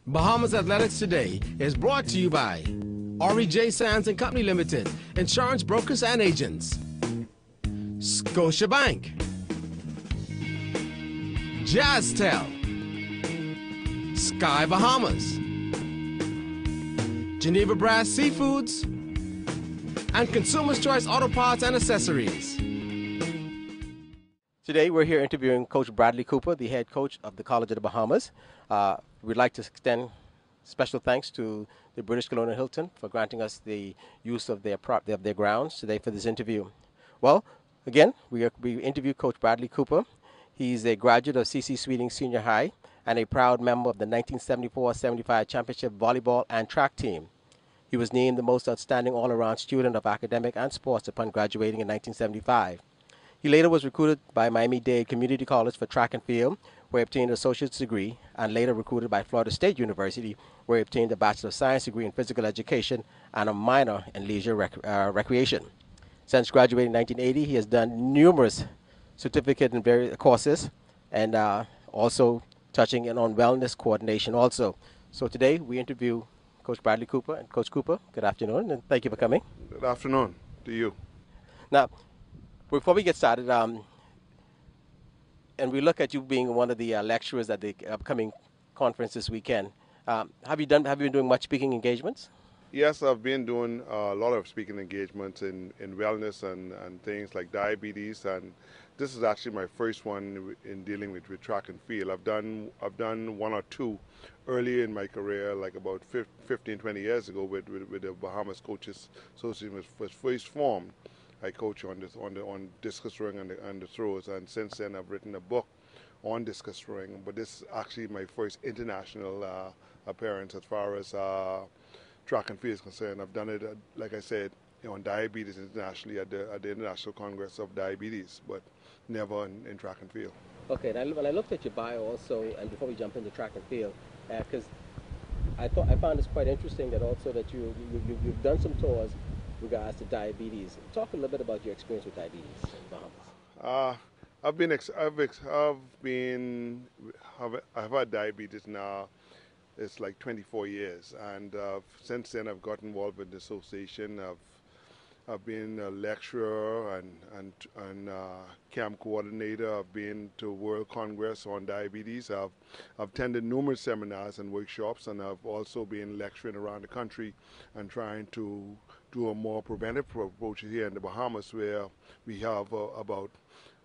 Bahamas Athletics Today is brought to you by R.E.J. Sands and Company Limited, insurance brokers and agents. Scotiabank. Jazztel. Sky Bahamas. Geneva Brass Seafoods. And Consumer's Choice Auto Parts and Accessories. Today we're here interviewing Coach Bradley Cooper, the head coach of the College of the Bahamas. We'd like to extend special thanks to the British Colonial Hilton for granting us the use of their grounds today for this interview. Well, again, we interview Coach Bradley Cooper. He's a graduate of C.C. Sweeting Senior High and a proud member of the 1974-75 Championship Volleyball and Track team. He was named the most outstanding all-around student of academic and sports upon graduating in 1975. He later was recruited by Miami-Dade Community College for track and field, where he obtained an associate's degree, and later recruited by Florida State University, where he obtained a Bachelor of Science degree in physical education and a minor in leisure recreation. Since graduating in 1980, he has done numerous certificate and various courses, and also touching in on wellness coordination also. So today we interview Coach Bradley Cooper. And Coach Cooper, good afternoon, and thank you for coming. Good afternoon to you. Now, before we get started, and we look at you being one of the lecturers at the upcoming conference this weekend, have you been doing much speaking engagements? Yes, I've been doing a lot of speaking engagements in wellness and things like diabetes, and this is actually my first one in dealing with track and field. I've done one or two earlier in my career, like about 15, 20 years ago with the Bahamas Coaches Association was first formed. I coach on discus throwing and the throws, and since then I've written a book on discus throwing. But this is actually my first international appearance as far as track and field is concerned. I've done it, like I said, on diabetes internationally at the International Congress of Diabetes, but never in track and field. Okay, and when I looked at your bio also, and before we jump into track and field, because I found this quite interesting that also that you've done some tours regards to diabetes. Talk a little bit about your experience with diabetes in Bahamas. I've had diabetes now. It's like 24 years, and since then I've got involved with the association. I've been a lecturer and camp coordinator. I've been to World Congress on diabetes. I've attended numerous seminars and workshops, and I've also been lecturing around the country and trying to do a more preventive approach here in the Bahamas, where we have about,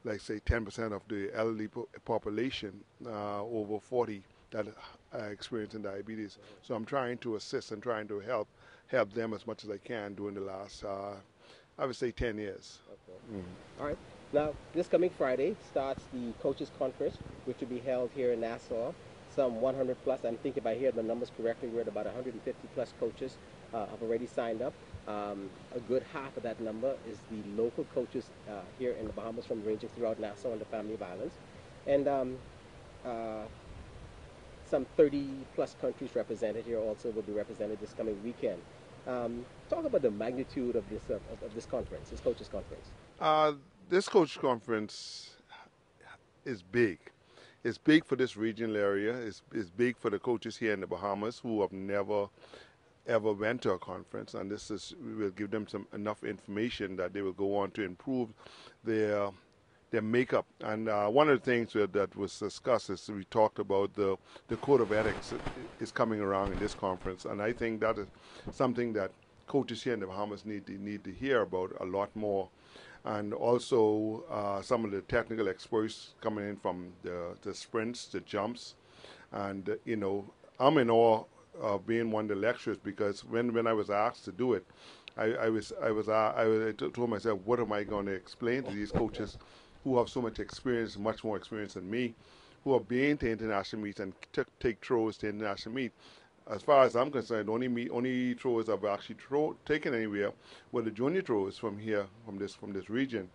like say, 10% of the elderly population over 40 that are experiencing diabetes. So I'm trying to assist and trying to help them as much as I can during the last, I would say, 10 years. Okay. Mm-hmm. All right. Now, this coming Friday starts the Coaches Conference, which will be held here in Nassau. Some 100 plus, I'm thinking if I hear the numbers correctly, we're at about 150 plus coaches have already signed up. A good half of that number is the local coaches here in the Bahamas, from ranging throughout Nassau and the Family of Islands. And some 30 plus countries represented here also will be represented this coming weekend. Talk about the magnitude of this conference, this coaches conference. This coach conference is big. It's big for this regional area. It's big for the coaches here in the Bahamas who have never ever went to a conference, and we will give them enough information that they will go on to improve their makeup. And one of the things that was discussed is we talked about the code of ethics is coming around in this conference, and I think that is something that coaches here in the Bahamas need to hear about a lot more. And also some of the technical experts coming in from the sprints, the jumps, and I'm in awe of being one of the lecturers, because when I was asked to do it, I told myself, what am I going to explain to these coaches who have so much experience, much more experience than me, who have been to international meets and take throws to international meet. As far as I'm concerned, only throws I've actually taken anywhere were the junior throws from here, from this region.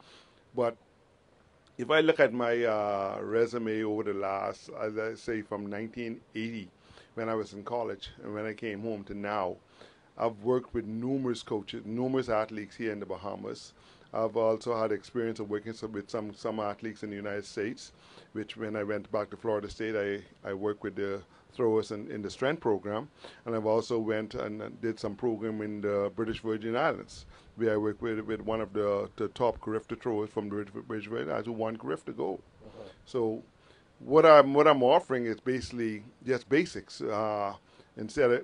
But if I look at my resume over the last, as I say, from 1980, when I was in college, and when I came home to now, I've worked with numerous coaches, numerous athletes here in the Bahamas. I've also had experience of working with some athletes in the United States, which when I went back to Florida State, I worked with the throwers in the strength program, and I've also went and did some program in the British Virgin Islands, where I work with one of the top Grifter throwers from the British Virgin Islands who won Grifter Gold. So what I'm offering is basically just basics. Instead of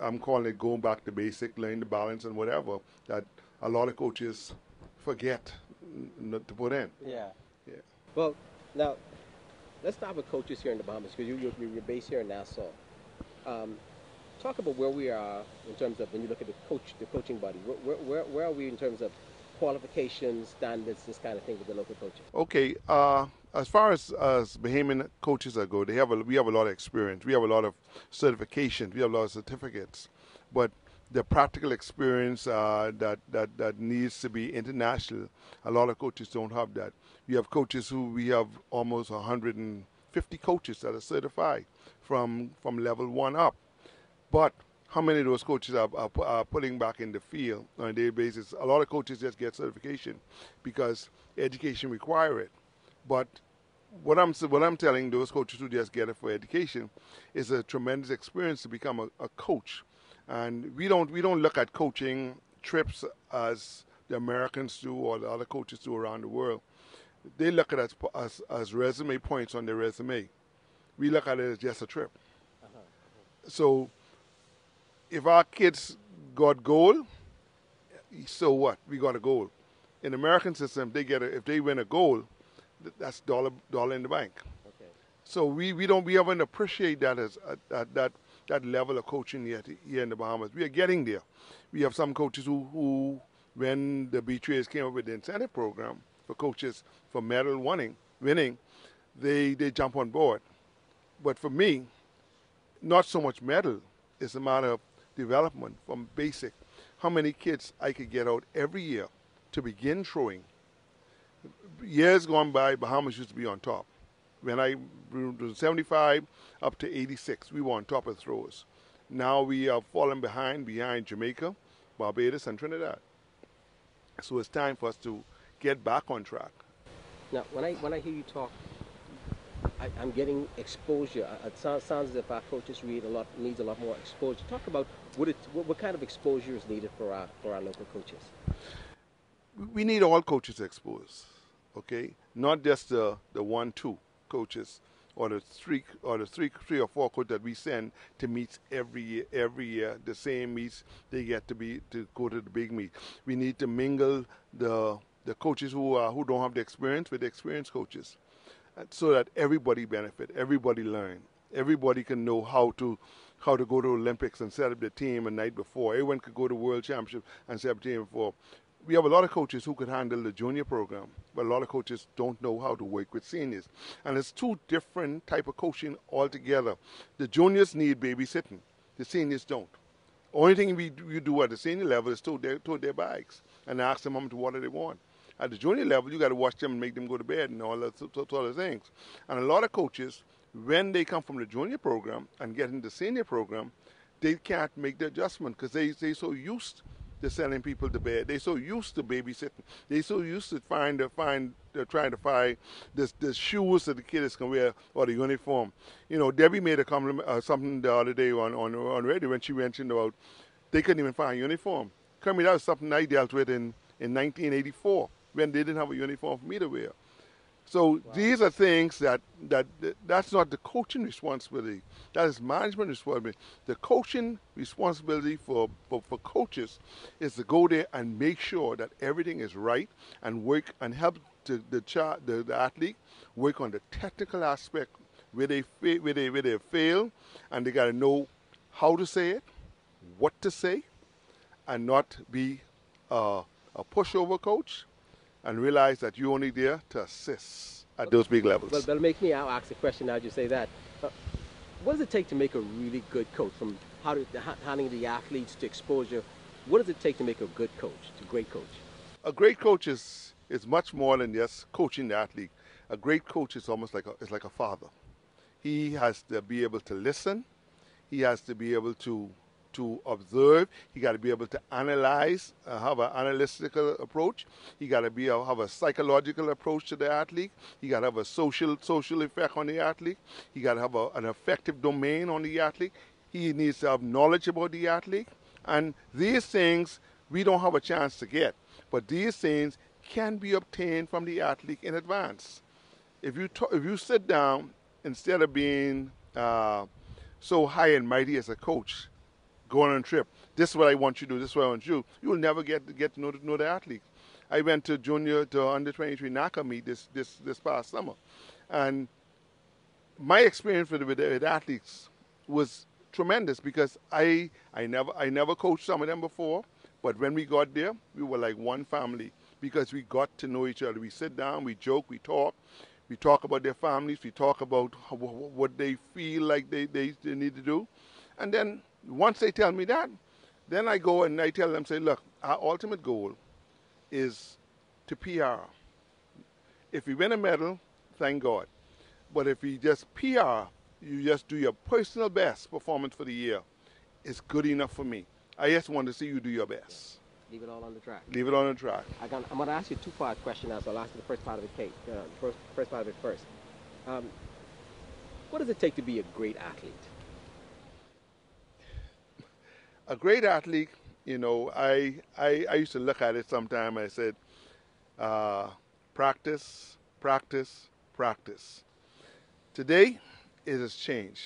I'm calling it going back to basic, learning the balance and whatever that a lot of coaches forget not to put in. Yeah. Yeah. Well, now let's start with coaches here in the Bahamas, because you're based here in Nassau. Talk about where we are in terms of when you look at the coaching body. Where are we in terms of qualifications, standards, this kind of thing with the local coaches? Okay. As far as Bahamian coaches are go, we have a lot of experience. We have a lot of certifications. We have a lot of certificates, but the practical experience that needs to be international, a lot of coaches don't have that. We have coaches we have almost 150 coaches that are certified from level 1 up. But how many of those coaches are putting back in the field on a daily basis? A lot of coaches just get certification because education require it. But what I'm telling those coaches who just get it for education is a tremendous experience to become a coach. And we don't look at coaching trips as the Americans do or the other coaches do around the world. They look at it as resume points on their resume. We look at it as just a trip. So if our kids got gold, so what? We got a goal. In the American system, if they win a goal, that's dollar in the bank. Okay. So we haven't appreciated that as that level of coaching yet here in the Bahamas. We are getting there. We have some coaches who when the B3s came up with the incentive program for coaches for medal winning, they jump on board. But for me, not so much medal. It's a matter of development from basic. How many kids I could get out every year to begin throwing. Years gone by, Bahamas used to be on top. When I was 75 up to 86, we were on top of throwers. Now we are falling behind Jamaica, Barbados, and Trinidad. So it's time for us to get back on track. Now, when I hear you talk, I'm getting exposure. It sounds as if our coaches needs a lot more exposure. Talk about what kind of exposure is needed for our local coaches. We need all coaches exposed, okay? Not just the 1-2 coaches or the three or four coaches that we send to meets every year. The same meets they get to go to the big meet. We need to mingle the coaches who don't have the experience with the experienced coaches, so that everybody benefit, everybody learn, everybody can know how to go to Olympics and set up the team a night before. Everyone could go to World Championship and set up the team before. We have a lot of coaches who could handle the junior program, but a lot of coaches don't know how to work with seniors. And it's two different type of coaching altogether. The juniors need babysitting. The seniors don't. Only thing we do at the senior level is tote their bags and ask them how much water they want. At the junior level, you got to watch them and make them go to bed and all that sort of things. And a lot of coaches, when they come from the junior program and get into the senior program, they can't make the adjustment because they're so used to sending people to bed. They're so used to babysitting. They're so used to trying to find the shoes that the kids can wear or the uniform. You know, Debbie made a comment something the other day on radio when she mentioned about they couldn't even find a uniform. That was something I dealt with in 1984 when they didn't have a uniform for me to wear. So wow. These are things that's not the coaching responsibility. That is management responsibility. The coaching responsibility for coaches is to go there and make sure that everything is right and work and help the athlete work on the technical aspect where they fail, and they got to know how to say it, what to say, and not be a pushover coach, and realize that you're only there to assist at those big levels. Well, that'll make me ask a question now that you say that. What does it take to make a really good coach, from handling the athletes to exposure? What does it take to make a good coach, a great coach? A great coach is much more than just coaching the athlete. A great coach is almost like a father. He has to be able to listen. He has to be able to to observe. He got to be able to analyze, have an analytical approach. He got to have a psychological approach to the athlete. He got to have a social effect on the athlete. He got to have an effective domain on the athlete. He needs to have knowledge about the athlete. And these things we don't have a chance to get. But these things can be obtained from the athlete in advance. If you sit down, instead of being so high and mighty as a coach, going on a trip, this is what I want you to do, this is what I want you to do, you will never get to know the athlete. I went to under 23 NACA meet this past summer. And my experience with athletes was tremendous because I never coached some of them before, but when we got there, we were like one family because we got to know each other. We sit down, we joke, we talk about their families, we talk about what they feel like they need to do. And then once they tell me that, then I go and I tell them, say, look, our ultimate goal is to PR. If we win a medal, thank God. But if we just PR, you just do your personal best performance for the year, it's good enough for me. I just want to see you do your best. Leave it all on the track. Leave it on the track. I'm going to ask you a two-part question now, so I'll ask you the first part of it, Kate. First part of it first. What does it take to be a great athlete? A great athlete, you know, I used to look at it sometime. I said, practice, practice, practice. Today, it has changed.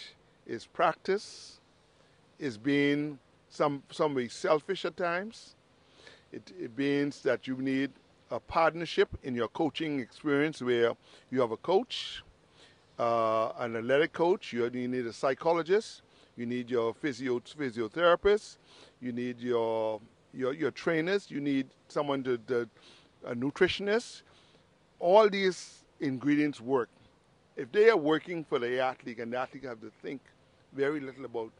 It's practice. It's being some way selfish at times. It means that you need a partnership in your coaching experience where you have a coach, an athletic coach, you need a psychologist, you need your physiotherapist, you need your trainers, you need someone a nutritionist. All these ingredients work. If they are working for the athlete and the athlete have to think very little about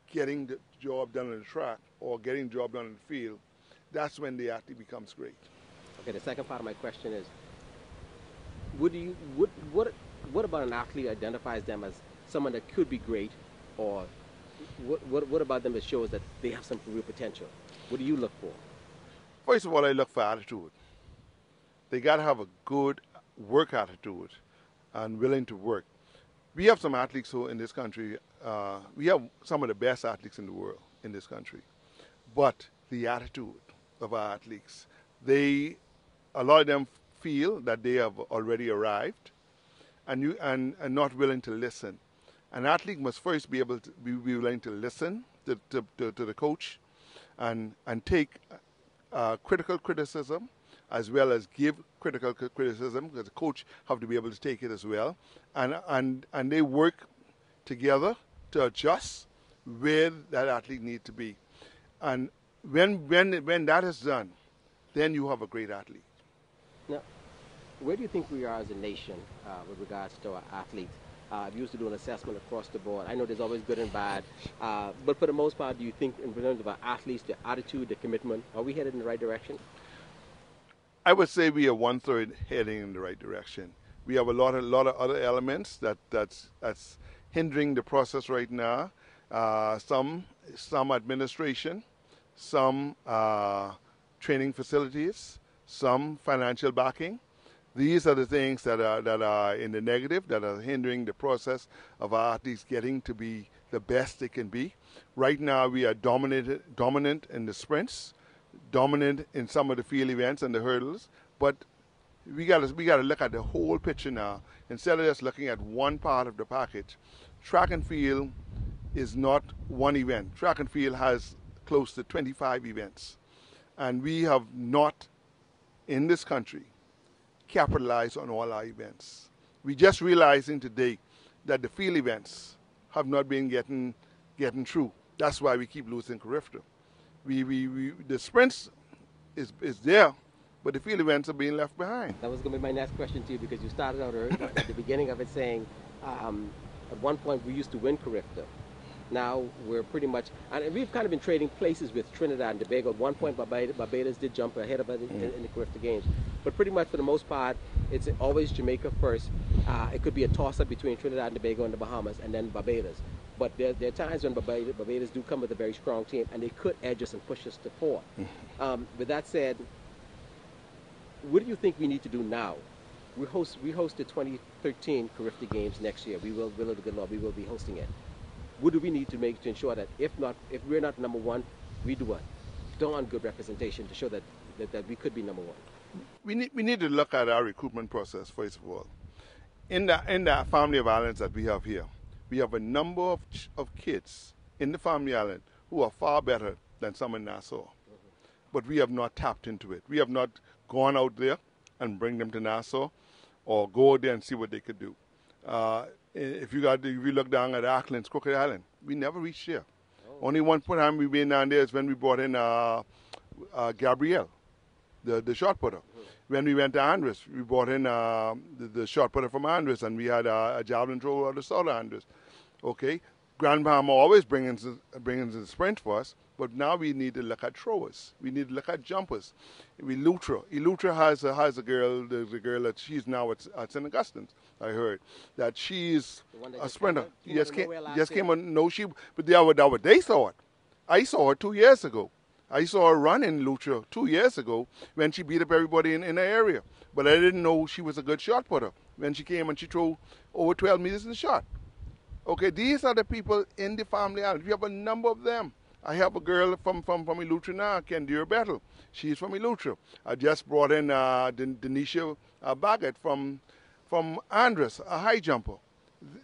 getting the job done on the track or getting the job done in the field, that's when the athlete becomes great. Okay, the second part of my question is, what about an athlete identifies them as someone that could be great, or what about them that shows that they have some real potential? What do you look for? First of all, I look for attitude. They got to have a good work attitude and willing to work. We have some athletes who in this country, we have some of the best athletes in the world in this country, but the attitude of our athletes, a lot of them feel that they have already arrived and not willing to listen. An athlete must first be able to be willing to listen to the coach and take critical criticism as well as give critical criticism, because the coach have to be able to take it as well. And they work together to adjust where that athlete needs to be. And when that is done, then you have a great athlete. Now, where do you think we are as a nation with regards to our athletes? I've used to do an assessment across the board. I know there's always good and bad, but for the most part, do you think in terms of our athletes, the attitude, the commitment, are we headed in the right direction? I would say we are 1/3 heading in the right direction. We have a lot of other elements that's hindering the process right now. Some administration, some training facilities, some financial backing. These are the things that are in the negative, that are hindering the process of our athletes getting to be the best they can be. Right now, we are dominant in the sprints, dominant in some of the field events and the hurdles, but we got to look at the whole picture now instead of just looking at one part of the package. Track and field is not one event. Track and field has close to 25 events, and we have not in this country capitalized on all our events. We just realizing today that the field events have not been getting through. That's why we keep losing Carifta. The sprints is there, but the field events are being left behind. That was going to be my next question to you, because you started out at the beginning of it saying at one point we used to win Carifta. Now we're pretty much, and we've kind of been trading places with Trinidad and Tobago. At one point Barbados did jump ahead of us in the Carifta Games. But pretty much for the most part, it's always Jamaica first. It could be a toss-up between Trinidad and Tobago and the Bahamas, and then Barbados. But there are times when Barbados do come with a very strong team, and they could edge us and push us to 4. With that said, what do you think we need to do now? We host the 2013 Carifta Games next year. We will the good Lord, we will be hosting it. What do we need to make to ensure that if we're not number 1, we do what? Darn good representation to show that we could be number 1. We need to look at our recruitment process first of all. In the family of islands that we have here, we have a number of kids in the family island who are far better than some in Nassau. But we have not tapped into it. We have not gone out there and bring them to Nassau or go out there and see what they could do. If you look down at Auckland's Crooked Island, we never reached there. Only one time we've been down there is when we brought in Gabrielle, the shot putter. When we went to Andres, we brought in the shot putter from Andres, and we had a javelin thrower out of South Andres. Okay, Grand Bahama always brings the sprint for us, but now we need to look at throwers. We need to look at jumpers. Elutra has a girl, the girl that she's now at St. Augustine's. I heard that she's a sprinter. Came on. No, but they saw it. I saw her 2 years ago. I saw her run in Lutra 2 years ago when she beat up everybody in the area. But I didn't know she was a good shot putter when she came and she threw over 12 meters in the shot. Okay, these are the people in the family island. We have a number of them. I have a girl from Elutra now, Kendira Battle. She's from Elutra. I just brought in Denisha Baggett from Andres, a high jumper.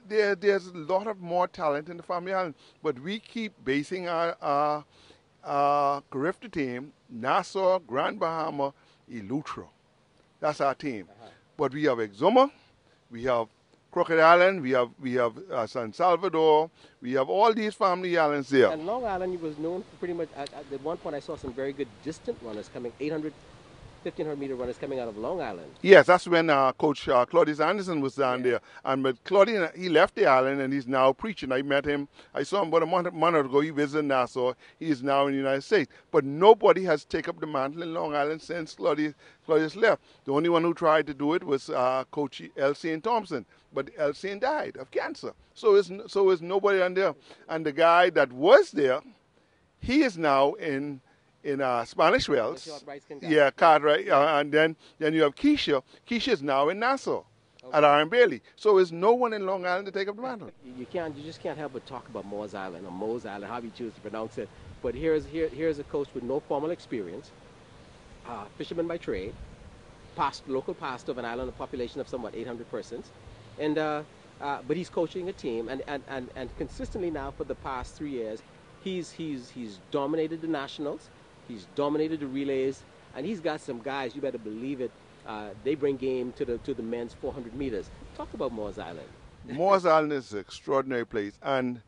There's a lot of more talent in the family island, but we keep basing our Carifta team, Nassau, Grand Bahama, Elutra. That's our team. But we have Exuma, we have Crooked Island, we have San Salvador, we have all these family islands there. And Long Island was known for pretty much, at one point I saw some very good distant runners coming, 800, 1,500 meter runners coming out of Long Island. Yes, that's when Coach Claudius Anderson was down there. And but Claudius, he left the island and he's now preaching. I met him. I saw him about a month ago. He visited Nassau. He is now in the United States. But nobody has taken up the mantle in Long Island since Claudius left. The only one who tried to do it was Coach Elsane Thompson. But Elsane died of cancer. So is nobody down there. And the guy that was there, he is now in Spanish Wells. Yeah, Cartwright. And then you have Keisha. Keisha is now in Nassau at R.M. Bailey. So there's no one in Long Island to take up the mantle. You just can't help but talk about Moores Island or Mose Island, how you choose to pronounce it. But here's a coach with no formal experience, fisherman by trade, local pastor of an island, a population of somewhat 800 persons, and but he's coaching a team, and consistently now for the past 3 years, he's dominated the nationals. He's dominated the relays, and he's got some guys, you better believe it, they bring game to the men's 400 meters. Talk about Moores Island. Moores Island is an extraordinary place, and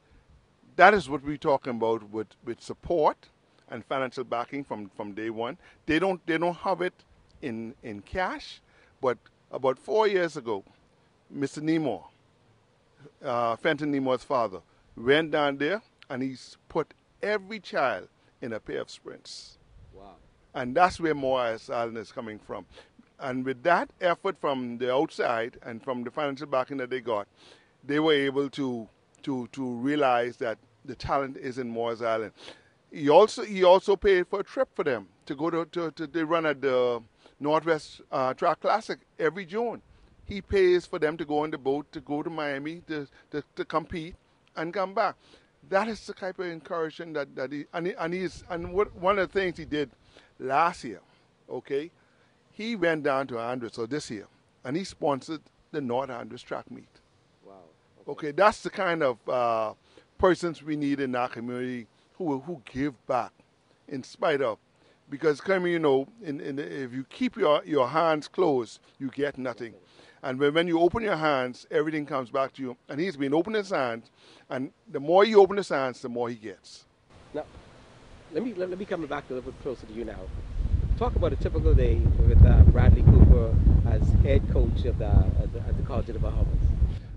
that is what we're talking about with support and financial backing from day one. They don't have it in cash, but about 4 years ago, Mr. Nemore, Fenton Nemore's father, went down there and he's put every child in a pair of sprints. Wow. And that's where Moores Island is coming from. And with that effort from the outside and from the financial backing that they got, they were able to realize that the talent is in Moores Island. He also paid for a trip for them to go to they run at the Northwest Track Classic every June. He pays for them to go on the boat to go to Miami to compete and come back. That is the type of encouragement one of the things he did last year, okay, he went down to Andres, or this year, and he sponsored the North Andres track meet. Wow. Okay, that's the kind of persons we need in our community who give back in spite of. Because, you know, if you keep your hands closed, you get nothing. And when you open your hands, everything comes back to you. And he's been opening his hands, and the more you open his hands, the more he gets. Now, let me come back a little bit closer to you now. Talk about a typical day with Bradley Cooper as head coach at the College of the Bahamas.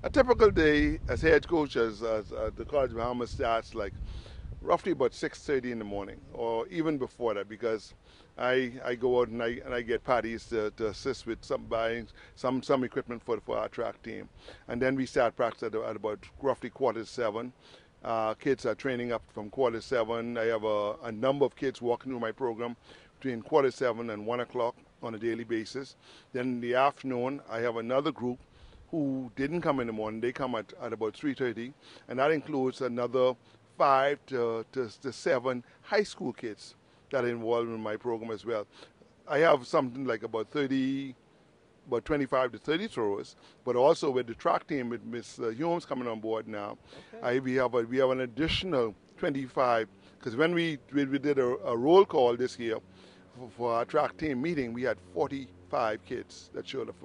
A typical day as head coach as the College of the Bahamas starts like roughly about 6:30 in the morning, or even before that, because I go out and I get parties to assist with buying some equipment for our track team, and then we start practice at about roughly 6:45. Kids are training up from 7:15. I have a number of kids walking through my program between 7:15 and 1 o'clock on a daily basis. Then in the afternoon, I have another group who didn't come in the morning. They come at about 3:30, and that includes another 5 to 7 high school kids that are involved in my program as well. I have something like about 25 to 30 throwers, but also with the track team with Miss Humes coming on board now, Okay. we have an additional 25. Because when we did a roll call this year for our track team meeting, we had 45 kids that showed up.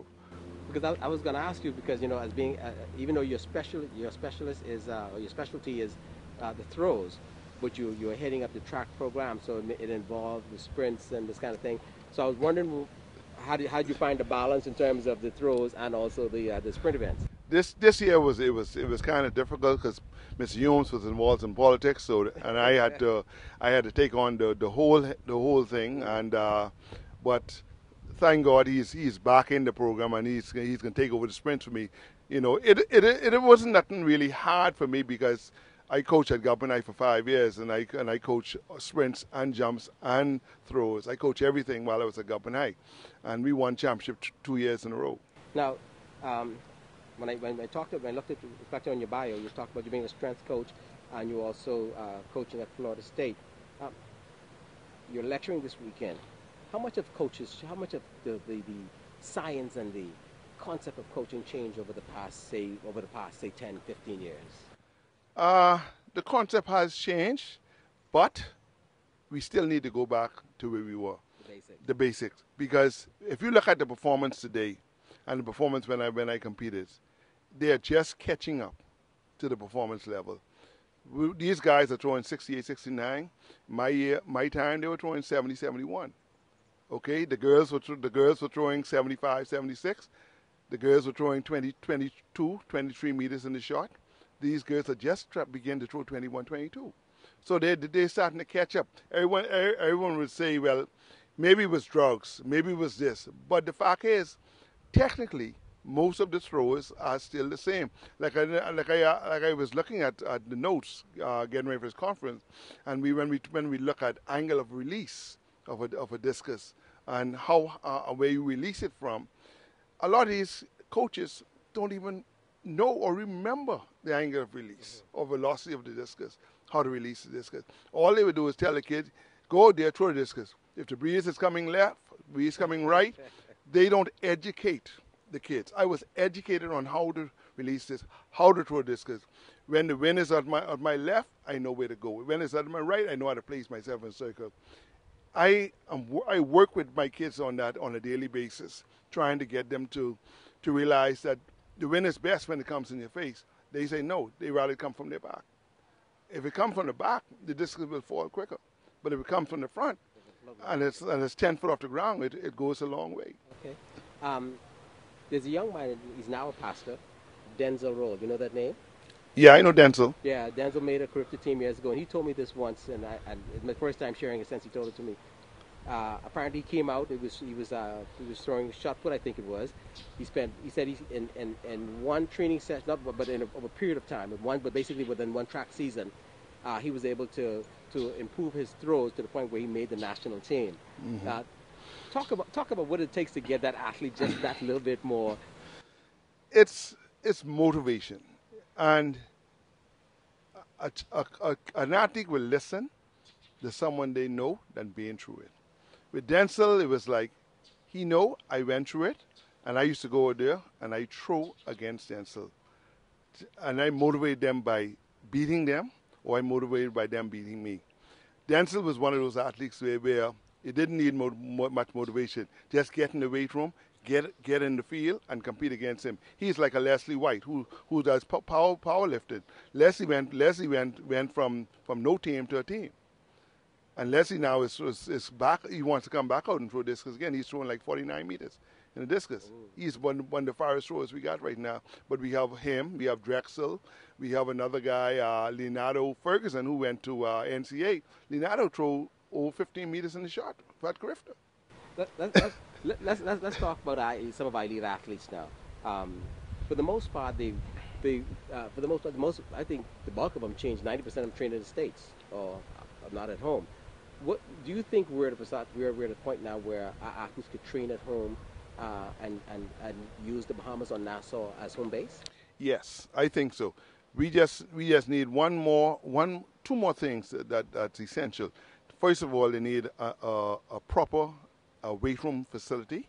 Because I was going to ask you, because as being even though your specialist is or your specialty is the throws, but you're heading up the track program, so it involves the sprints and this kind of thing. So I was wondering, how did you find the balance in terms of the throws and also the sprint events? This year was kind of difficult because Mr. Humes was involved in politics, and I had to take on the whole thing, and but thank God he's back in the program, and he's going to take over the sprint for me. It wasn't nothing really hard for me because I coached at Government for 5 years, and I coach sprints and jumps and throws. I coach everything while I was at Government, and we won championship 2 years in a row. Now, when I looked at reflected on your bio, you talked about you being a strength coach, and you also coaching at Florida State. You're lecturing this weekend. How much of the science and the concept of coaching changed over the past, say 10, 15 years? The concept has changed, but we still need to go back to where we were. The basics. Because if you look at the performance today and the performance when I competed, they are just catching up to the performance level. These guys are throwing 68, 69. My time, they were throwing 70, 71. Okay, the girls were throwing 75, 76. The girls were throwing 20, 22, 23 meters in the shot. These girls are just begin to throw 21, 22. So they're starting to catch up. Everyone would say, well, maybe it was drugs, maybe it was this. But the fact is, technically, most of the throwers are still the same. Like I was looking at the notes getting ready for this conference, and when we look at angle of release of a discus and how where you release it from, a lot of these coaches don't even know or remember the angle of release or velocity of the discus, how to release the discus. All they would do is tell the kid, go out there, throw the discus. If the breeze is coming left, breeze coming right, they don't educate the kids. I was educated on how to release this, how to throw discus. When the wind is at my left, I know where to go. When it's at my right, I know how to place myself in a circle. I work with my kids on that on a daily basis, trying to get them to realize that the wind is best when it comes in your face. They say no, they rather come from their back. If it comes from the back, the discus will fall quicker. But if it comes from the front, and it's 10 foot off the ground, it goes a long way. Okay. There's a young man, he's now a pastor, Denzel Roll. You know that name? Yeah, I know Denzel. Yeah, Denzel made a career to team years ago, and he told me this once, and it's my first time sharing it since he told it to me. Apparently, he came out. He was throwing shot put, I think it was. He said he's in one training session, but in over a period of time, but basically within one track season, he was able to improve his throws to the point where he made the national team. Mm-hmm. Talk about what it takes to get that athlete just that little bit more. It's motivation, and an athlete will listen to someone they know than being through it. With Denzel, it was like he know I went through it, and I used to go out there and I throw against Denzel, and I motivate them by beating them, or I motivated by them beating me. Denzel was one of those athletes where it didn't need much motivation. Just get in the weight room, get in the field, and compete against him. He's like a Leslie White who does powerlifting. Leslie went from no team to a team. And Leslie now is back. He wants to come back out and throw discus again. He's throwing like 49 meters in a discus. Ooh. He's one of the farthest throwers we got right now. But we have him. We have Drexel. We have another guy, Leonardo Ferguson, who went to NCA. Leonardo threw over 15 meters in the shot. Fat Grifter. Let's talk about some of our elite athletes now. For the most part, for the most part, I think the bulk of them change. 90% of them train in the States or not at home. What do you think we're at a point now where our athletes could train at home and use the Bahamas or Nassau as home base? Yes, I think so. We just need two more things that's essential. First of all, they need a proper weight room facility,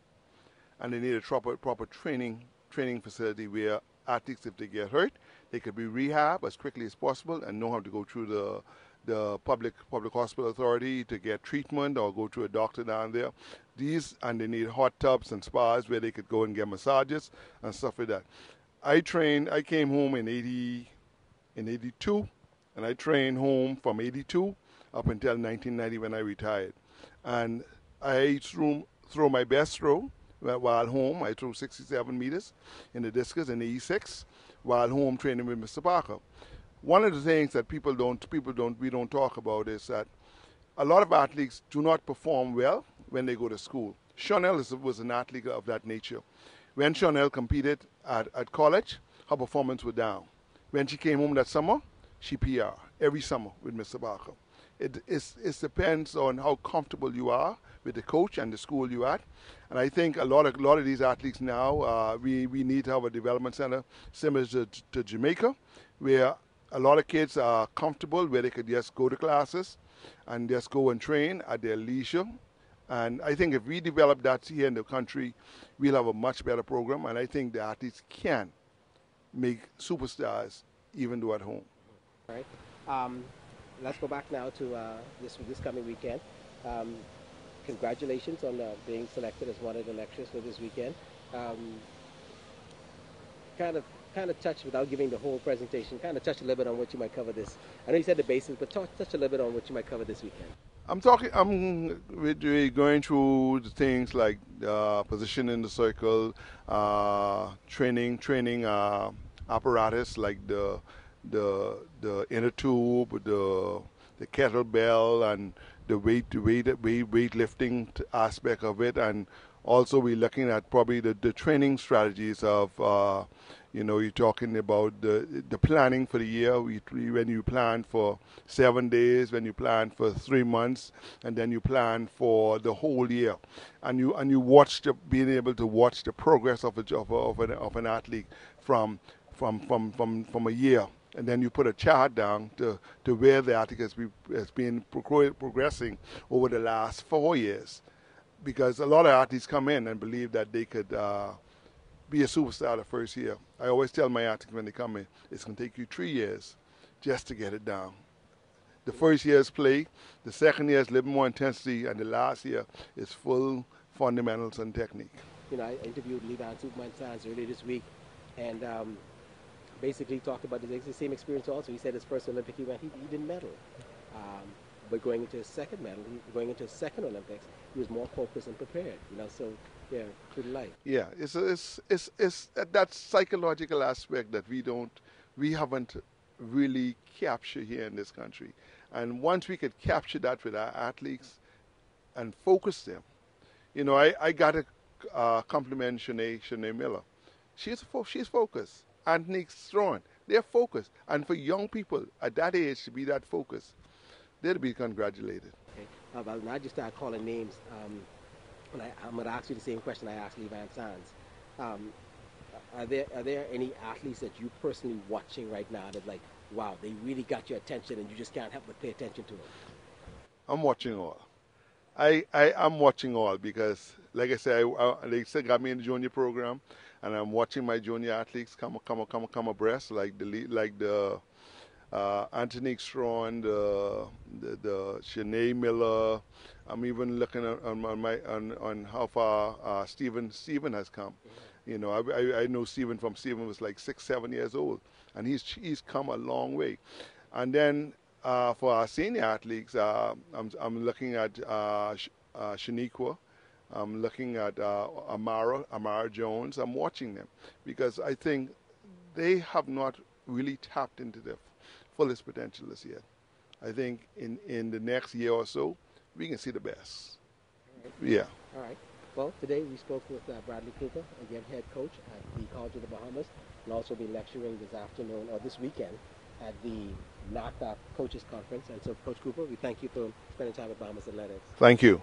and they need a proper training facility where athletes, if they get hurt, they could be rehabbed as quickly as possible and know how to go through the public hospital authority to get treatment or go to a doctor down there. And they need hot tubs and spas where they could go and get massages and stuff like that. I came home in 82, and I trained home from 82 up until 1990 when I retired. And I throw my best throw while home. I threw 67 meters in the discus in the E6 while home training with Mr. Parker. One of the things that we don't talk about is that a lot of athletes do not perform well when they go to school. Chanel was an athlete of that nature. When Chanel competed at college, her performance was down. When she came home that summer, she PR every summer with Mr. Barker. It depends on how comfortable you are with the coach and the school you're at. And I think a lot of these athletes now, we need to have a development center similar to Jamaica, where a lot of kids are comfortable, where they could just go to classes and just go and train at their leisure. And I think if we develop that here in the country, we'll have a much better program. And I think the athletes can make superstars even though at home. All right. Let's go back now to this coming weekend. Congratulations on being selected as one of the lecturers for this weekend. Kind of touch, without giving the whole presentation, kind of touch a little bit on what you might cover this. I know you said the basics, but touch a little bit on what you might cover this weekend. We're going through the things like position in the circle, training apparatus like the inner tube, the kettlebell, and the weightlifting aspect of it, and also we're looking at probably the training strategies of you're talking about the planning for the year. When you plan for 7 days, when you plan for 3 months, and then you plan for the whole year, and you being able to watch the progress of an athlete from a year, and then you put a chart down to where the athlete has been progressing over the last 4 years, because a lot of athletes come in and believe that they could be a superstar the first year. I always tell my athletes when they come in, it's going to take you 3 years just to get it down. The first year is play, the second year is a little more intensity, and the last year is full fundamentals and technique. I interviewed Levan Sands earlier this week, and basically talked about the same experience also. He said his first Olympic he didn't medal. But going into his second Olympics, he was more focused and prepared. So yeah, through life. Yeah, it's that psychological aspect that we haven't really captured here in this country. And once we could capture that with our athletes and focus them, I got to compliment Shanae Miller. She's focused. Anthony Strawn, they're focused. And for young people at that age to be that focused, they'll be congratulated. Okay. Well, now I just start calling names. I'm going to ask you the same question I asked Levan Sands. Are there any athletes that you personally watching right now that like, wow, they really got your attention and you just can't help but pay attention to them? I'm watching all. I'm watching all because, like I said, they said got me in the junior program, and I'm watching my junior athletes come abreast, like the Anthony Strawn, the Shanae Miller. I'm even looking on how far Stephen has come. I know Stephen was like 6-7 years old, and he's come a long way. And then for our senior athletes, I'm looking at Shaniqua. I'm looking at Amara Jones. I'm watching them because I think they have not really tapped into their fullest potential as yet. I think in the next year or so, we can see the best. All right. Yeah. All right. Well, today we spoke with Bradley Cooper, again head coach at the College of the Bahamas, and also be lecturing this afternoon or this weekend at the NACA Coaches Conference. And so, Coach Cooper, we thank you for spending time with Bahamas Athletics. Thank you.